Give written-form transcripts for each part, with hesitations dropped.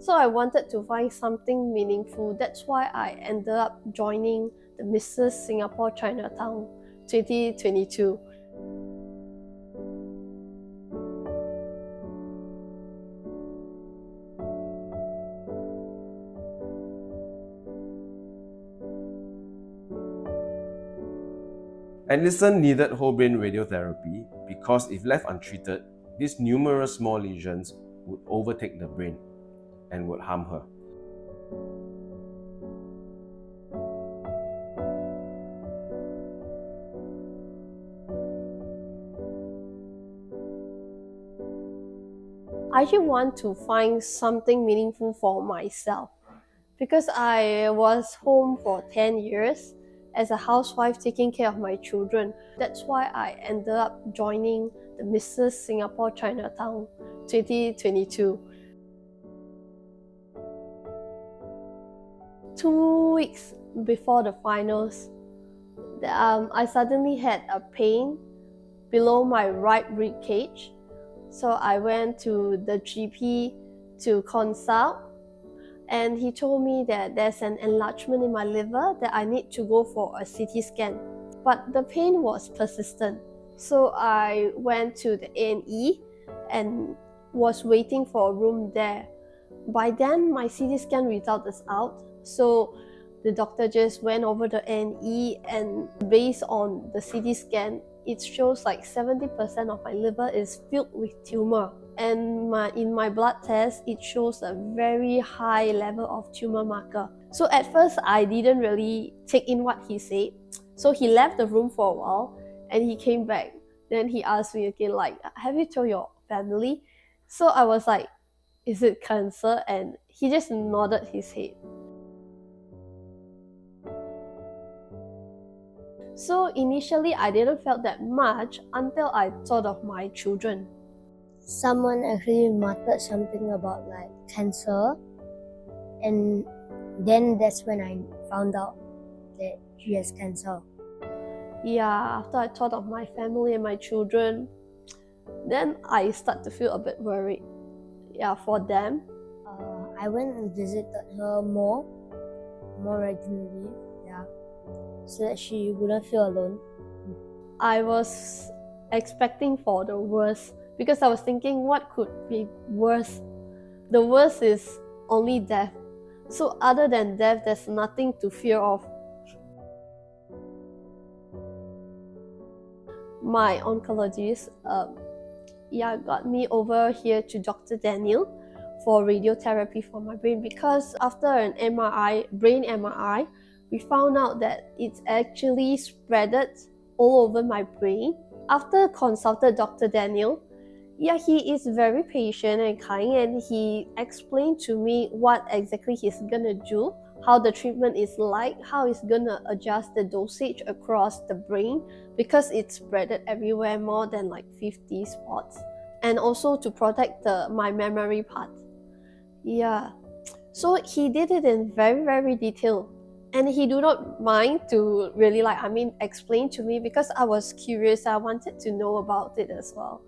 So I wanted to find something meaningful. That's why I ended up joining the Mrs. Singapore Chinatown 2022. Alison needed whole brain radiotherapy because if left untreated, these numerous small lesions would overtake the brain and would harm her. I just want to find something meaningful for myself because I was home for 10 years as a housewife taking care of my children. That's why I ended up joining the Mrs. Singapore Chinatown 2022. 2 weeks before the finals, I suddenly had a pain below my right rib cage. So I went to the GP to consult, and he told me that there's an enlargement in my liver that I need to go for a CT scan. But the pain was persistent. So I went to the A&E and was waiting for a room there. By then, my CT scan result is out. So the doctor just went over the A&E, and based on the CT scan, it shows like 70% of my liver is filled with tumor. And in my blood test, it shows a very high level of tumor marker. So at first, I didn't really take in what he said. So he left the room for a while and he came back. Then he asked me again, like, have you told your family? So I was like, is it cancer? And he just nodded his head. So initially, I didn't feel that much until I thought of my children. Someone actually muttered something about like cancer, and then that's when I found out that she has cancer. Yeah, after I thought of my family and my children, then I start to feel a bit worried. Yeah, for them. I went and visited her more regularly, yeah, so that she wouldn't feel alone. I was expecting for the worst because I was thinking what could be worse. The worst is only death. So other than death, there's nothing to fear of. My oncologist got me over here to Dr. Daniel for radiotherapy for my brain, because after an brain MRI, we found out that it's actually spreaded all over my brain. After consulted Dr. Daniel, he is very patient and kind, and he explained to me what exactly he's gonna do, how the treatment is like, how he's gonna adjust the dosage across the brain because it's spreaded everywhere, more than like 50 spots, and also to protect my memory part. So he did it in very, very detail, and he do not mind to really explain to me because I was curious. I wanted to know about it as well.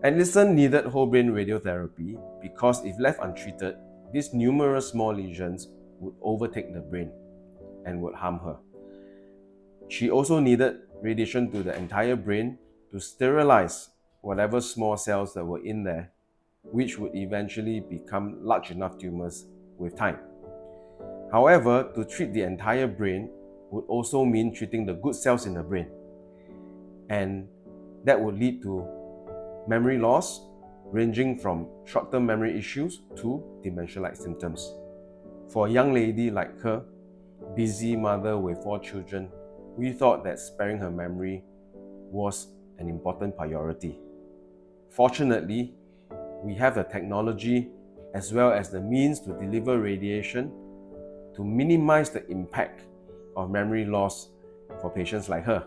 Alison needed whole brain radiotherapy because if left untreated, these numerous small lesions would overtake the brain and would harm her. She also needed radiation to the entire brain to sterilize whatever small cells that were in there, which would eventually become large enough tumors with time. However, to treat the entire brain would also mean treating the good cells in the brain, and that would lead to memory loss, ranging from short-term memory issues to dementia-like symptoms. For a young lady like her, busy mother with 4 children, we thought that sparing her memory was an important priority. Fortunately, we have the technology as well as the means to deliver radiation to minimize the impact of memory loss for patients like her.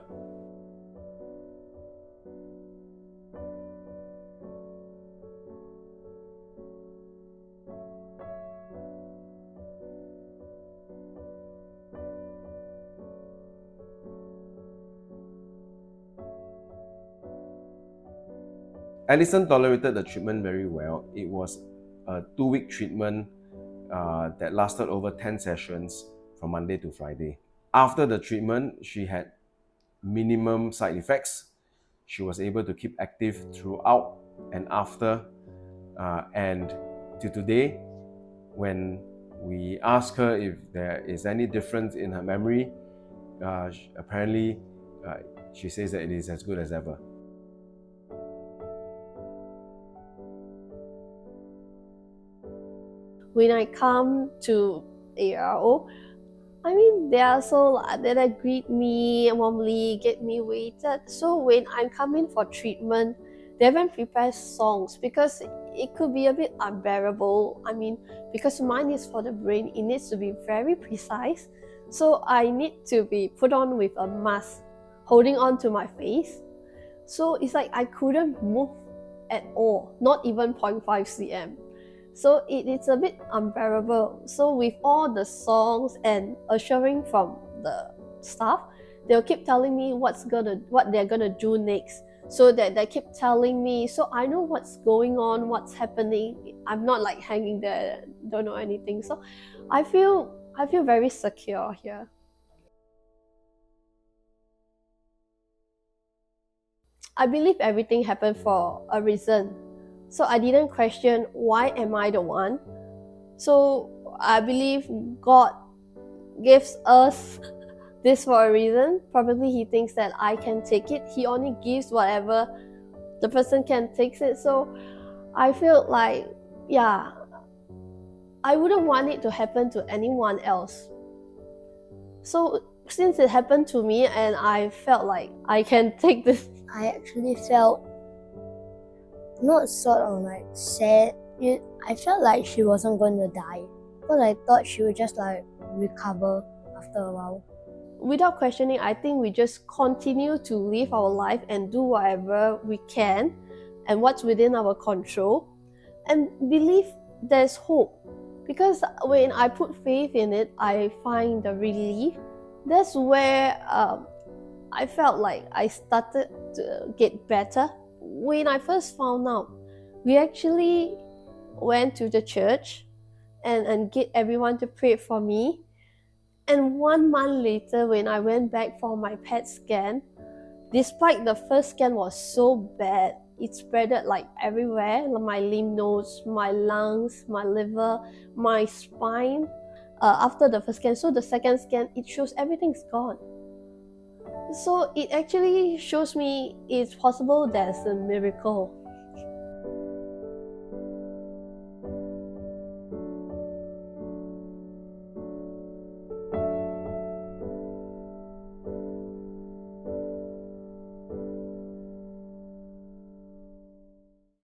Alison tolerated the treatment very well. It was a 2-week treatment that lasted over 10 sessions from Monday to Friday. After the treatment, she had minimum side effects. She was able to keep active throughout and after, and to today, when we ask her if there is any difference in her memory, apparently she says that it is as good as ever. When I come to ARO, I mean, they are so they greet me warmly, get me waited. So when I'm coming for treatment, they haven't prepared songs because it could be a bit unbearable. I mean, because mine is for the brain, it needs to be very precise. So I need to be put on with a mask, holding on to my face. So it's like I couldn't move at all, not even 0.5 cm. So it's a bit unbearable. So with all the songs and assuring from the staff, they'll keep telling me what they're gonna do next. So that they keep telling me, so I know what's going on, what's happening. I'm not like hanging there, don't know anything. So I feel very secure here. I believe everything happened for a reason. So I didn't question why am I the one. So I believe God gives us this for a reason. Probably He thinks that I can take it. He only gives whatever the person can take it. So I feel like, yeah, I wouldn't want it to happen to anyone else. So since it happened to me and I felt like I can take this, I actually felt not sort of like sad. I felt like she wasn't going to die, because I thought she would just like recover after a while. Without questioning, I think we just continue to live our life and do whatever we can and what's within our control, and believe there's hope. Because when I put faith in it, I find the relief. That's where I felt like I started to get better. When I first found out, we actually went to the church and get everyone to pray for me. And 1 month later, when I went back for my PET scan, despite the first scan was so bad, it spreaded like everywhere, my lymph nodes, my lungs, my liver, my spine, after the first scan. So the second scan, it shows everything's gone. So it actually shows me it's possible there's a miracle.